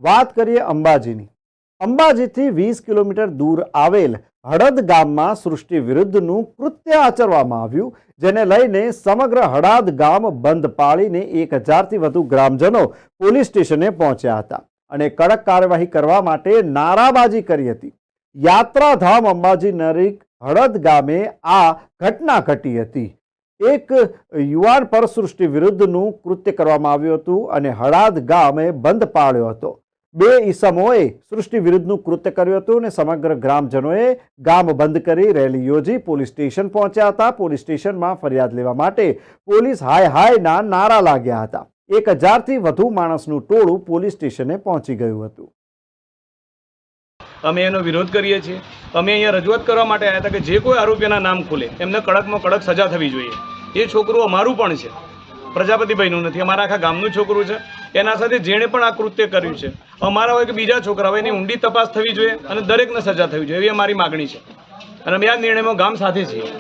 વાત કરીએ અંબાજીની. અંબાજીથી 20 કિલોમીટર દૂર આવેલ હળદ ગામમાં સૃષ્ટિ વિરુદ્ધનું કૃત્ય આચરવામાં આવ્યું, જેને લઈને સમગ્ર હળદ ગામ બંધ પાળીને 1000થી વધુ ગ્રામજનો પોલીસ સ્ટેશને પહોંચ્યા હતા અને કડક કાર્યવાહી કરવા માટે નારાબાજી કરી હતી. યાત્રાધામ અંબાજી નજીક હળદ ગામે આ ઘટના ઘટી હતી. એક યુવાન પર સૃષ્ટિ વિરુદ્ધનું કૃત્ય કરવામાં આવ્યું હતું અને હળદ ગામે બંધ પાળ્યો હતો. બે ઈસમોએ સૃષ્ટિ વિરુદ્ધનું કૃત્ય કર્યું હતું અને સમગ્ર ગ્રામજનોએ ગામ બંધ કરી રેલી યોજી પોલીસ સ્ટેશન પહોંચ્યા હતા. પોલીસ સ્ટેશનમાં ફરિયાદ લેવા માટે પોલીસ હાય હાયના નારા લાગ્યા હતા. 1000થી વધુ માણસનું ટોળું પોલીસ સ્ટેશને પહોંચી ગયું હતું. અમે એનો વિરોધ કરીએ છીએ. અમે અહીંયા રજૂઆત કરવા માટે આવ્યા હતા કે જે કોઈ આરોપીના નામ ખુલે એમને કડકમાં કડક સજા થવી જોઈએ. એ છોકરું અમારું પણ છે, પ્રજાપતિભાઈનું નથી, અમારા આખા ગામનું છોકરું છે. એના સાથે જેણે પણ આ કૃત્ય કર્યું છે, અમારા હોય કે બીજા છોકરા હોય, એની ઊંડી તપાસ થવી જોઈએ અને દરેકને સજા થવી જોઈએ, એવી અમારી માગણી છે. અને અમે આ નિર્ણયમાં ગામ સાથે છીએ.